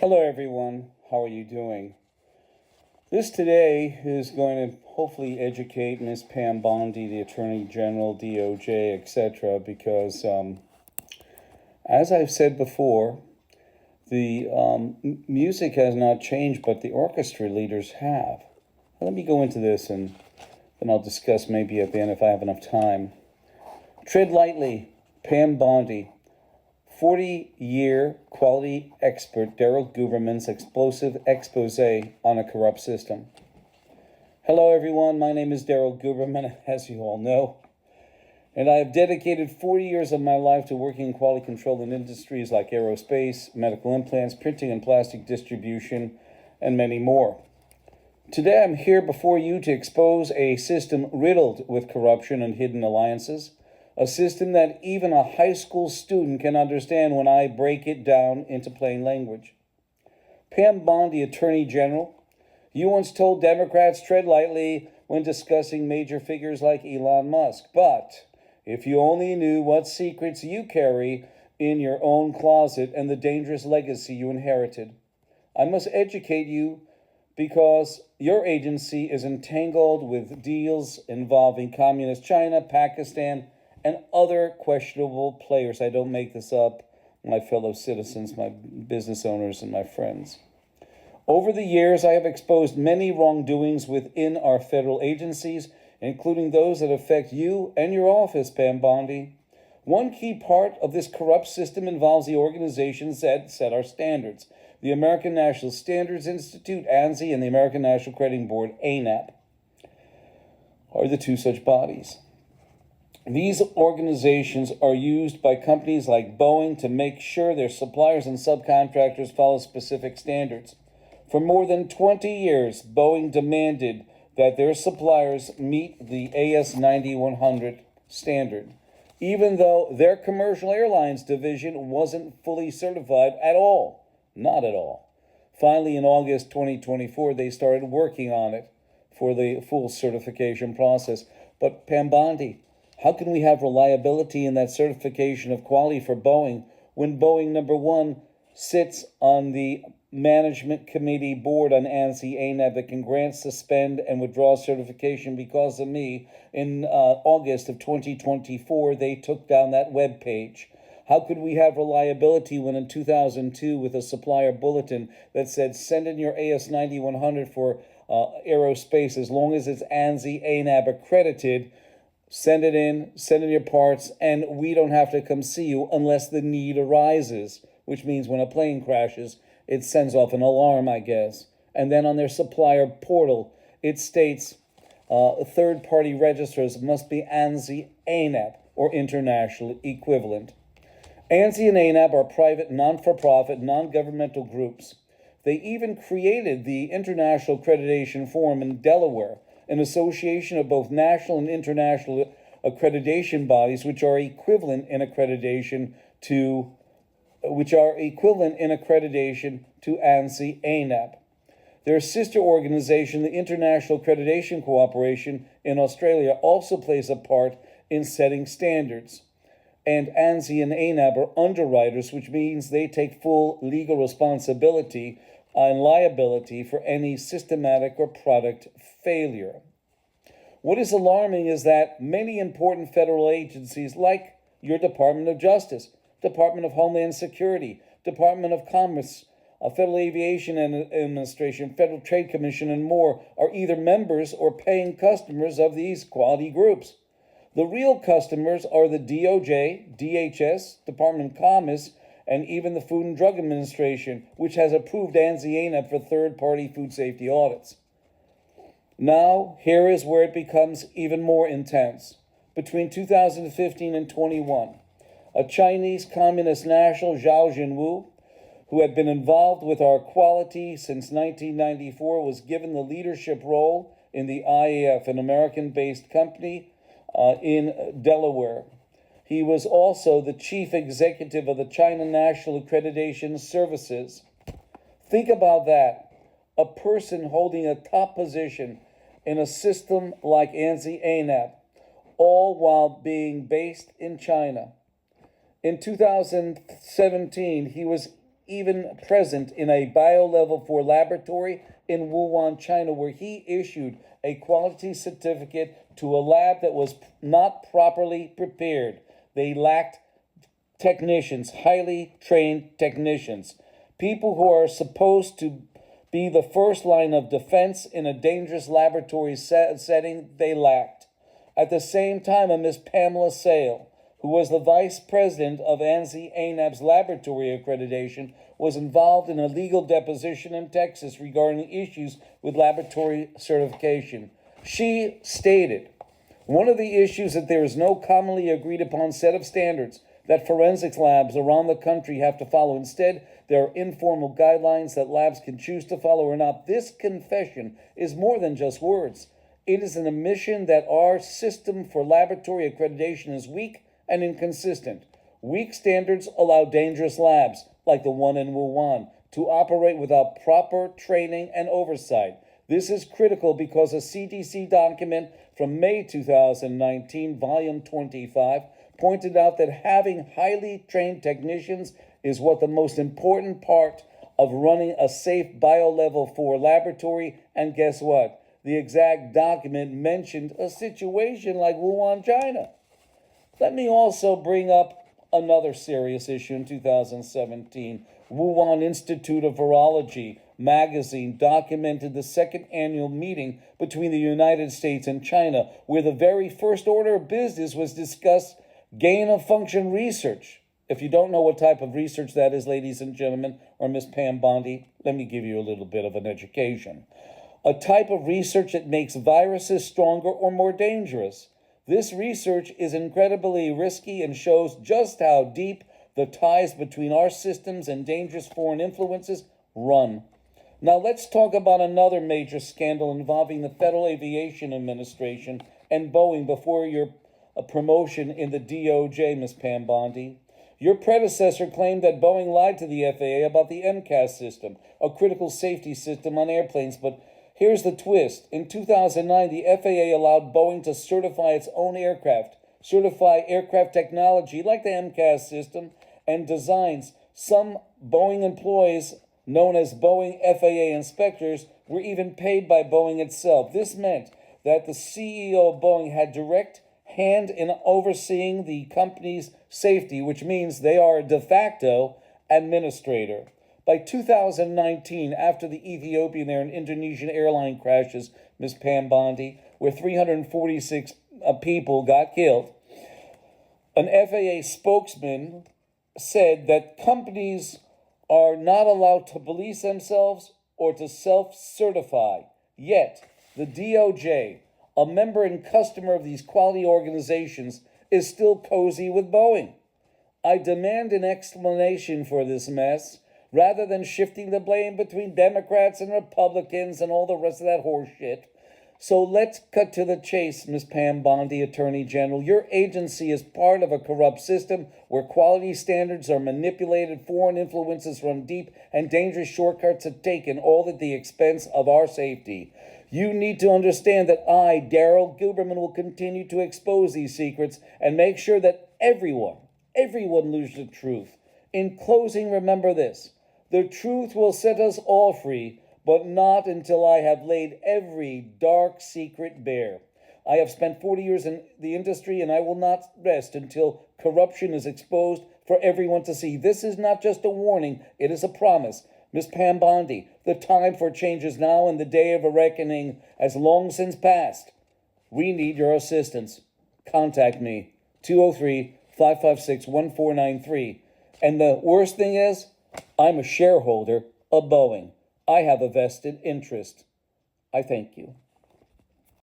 Hello everyone, how are you doing? This today is going to hopefully educate Ms. Pam Bondi, the Attorney General, DOJ, etc., because as I've said before, the music has not changed, but the orchestra leaders have. Let me go into this and then I'll discuss maybe at the end if I have enough time. Tread lightly, Pam Bondi. 40-year quality expert Daryl Guberman's explosive exposé on a corrupt system. Hello everyone, my name is Daryl Guberman, as you all know, and I have dedicated 40 years of my life to working in quality control in industries like aerospace, medical implants, printing and plastic distribution, and many more. Today I'm here before you to expose a system riddled with corruption and hidden alliances, a system that even a high school student can understand when I break it down into plain language. Pam Bondi, Attorney General, you once told Democrats tread lightly when discussing major figures like Elon Musk. But if you only knew what secrets you carry in your own closet and the dangerous legacy you inherited. I must educate you because your agency is entangled with deals involving communist China, Pakistan, and other questionable players. I don't make this up, my fellow citizens, my business owners, and my friends. Over the years, I have exposed many wrongdoings within our federal agencies, including those that affect you and your office, Pam Bondi. One key part of this corrupt system involves the organizations that set our standards. The American National Standards Institute, ANSI, and the American National Crediting Board, ANAP, are the two such bodies. These organizations are used by companies like Boeing to make sure their suppliers and subcontractors follow specific standards. For more than 20 years, Boeing demanded that their suppliers meet the AS9100 standard, even though their commercial airlines division wasn't fully certified at all. Not at all. Finally, in August 2024, they started working on it for the full certification process. But Pam Bondi, how can we have reliability in that certification of quality for Boeing when Boeing, number one, sits on the management committee board on ANSI ANAB that can grant, suspend, and withdraw certification because of me? In August of 2024, they took down that web page. How could we have reliability when in 2002 with a supplier bulletin that said send in your AS9100 for aerospace as long as it's ANSI ANAB accredited, send in your parts, and we don't have to come see you unless the need arises, which means when a plane crashes, it sends off an alarm, I guess. And then on their supplier portal, it states third-party registrars must be ANSI ANAB or international equivalent. ANSI and ANAB are private, non-for-profit, non-governmental groups. They even created the International Accreditation Forum in Delaware, an association of both national and international accreditation bodies which are equivalent in accreditation to ANSI ANAB. Their sister organization, the International Accreditation Cooperation in Australia, also plays a part in setting standards. And ANSI and ANAB are underwriters, which means they take full legal responsibility and liability for any systematic or product failure. What is alarming is that many important federal agencies like your Department of Justice, Department of Homeland Security, Department of Commerce, Federal Aviation Administration, Federal Trade Commission, and more are either members or paying customers of these quality groups. The real customers are the DOJ, DHS, Department of Commerce, and even the Food and Drug Administration, which has approved ANSI ANAB for third-party food safety audits. Now, here is where it becomes even more intense. Between 2015 and 21, a Chinese Communist national, Zhao Jinwu, who had been involved with our quality since 1994, was given the leadership role in the IAF, an American-based company in Delaware. He was also the chief executive of the China National Accreditation Services. Think about that. A person holding a top position in a system like ANSI ANAB, all while being based in China. In 2017, he was even present in a bio-level 4 laboratory in Wuhan, China, where he issued a quality certificate to a lab that was not properly prepared. They lacked technicians, highly trained technicians, people who are supposed to be the first line of defense in a dangerous laboratory setting. They lacked. At the same time, a Miss Pamela Sale, who was the vice president of ANSI-ANAB's laboratory accreditation, was involved in a legal deposition in Texas regarding issues with laboratory certification. She stated, one of the issues that there is no commonly agreed upon set of standards that forensics labs around the country have to follow. Instead, there are informal guidelines that labs can choose to follow or not. This confession is more than just words. It is an admission that our system for laboratory accreditation is weak and inconsistent. Weak standards allow dangerous labs, like the one in Wuhan, to operate without proper training and oversight. This is critical because a CDC document from May 2019, volume 25, pointed out that having highly trained technicians is what the most important part of running a safe bio-level 4 laboratory. And guess what? The exact document mentioned a situation like Wuhan, China. Let me also bring up another serious issue in 2017. Wuhan Institute of Virology magazine documented the second annual meeting between the United States and China, where the very first order of business was discussed gain-of-function research. If you don't know what type of research that is, ladies and gentlemen, or Miss Pam Bondi, let me give you a little bit of an education. A type of research that makes viruses stronger or more dangerous. This research is incredibly risky and shows just how deep the ties between our systems and dangerous foreign influences run. Now let's talk about another major scandal involving the Federal Aviation Administration and Boeing before your promotion in the DOJ, Ms. Pam Bondi. Your predecessor claimed that Boeing lied to the FAA about the MCAS system, a critical safety system on airplanes, but here's the twist. In 2009, the FAA allowed Boeing to certify its own aircraft, certify aircraft technology like the MCAS system and designs. Some Boeing employees, known as Boeing FAA inspectors, were even paid by Boeing itself. This meant that the CEO of Boeing had direct hand in overseeing the company's safety, which means they are a de facto administrator. By 2019, after the Ethiopian and Indonesian airline crashes, Ms. Pam Bondi, where 346 people got killed, an FAA spokesman said that companies are not allowed to police themselves or to self-certify. Yet, the DOJ, a member and customer of these quality organizations, is still cozy with Boeing. I demand an explanation for this mess, rather than shifting the blame between Democrats and Republicans and all the rest of that horse shit. So let's cut to the chase, Ms. Pam Bondi, Attorney General. Your agency is part of a corrupt system where quality standards are manipulated, foreign influences run deep, and dangerous shortcuts are taken, all at the expense of our safety. You need to understand that I, Daryl Guberman, will continue to expose these secrets and make sure that everyone knows the truth. In closing, remember this. The truth will set us all free, but not until I have laid every dark secret bare. I have spent 40 years in the industry, and I will not rest until corruption is exposed for everyone to see. This is not just a warning, it is a promise. Ms. Pam Bondi, the time for change is now, and the day of a reckoning has long since passed. We need your assistance. Contact me, 203-556-1493. And the worst thing is, I'm a shareholder of Boeing. I have a vested interest. I thank you.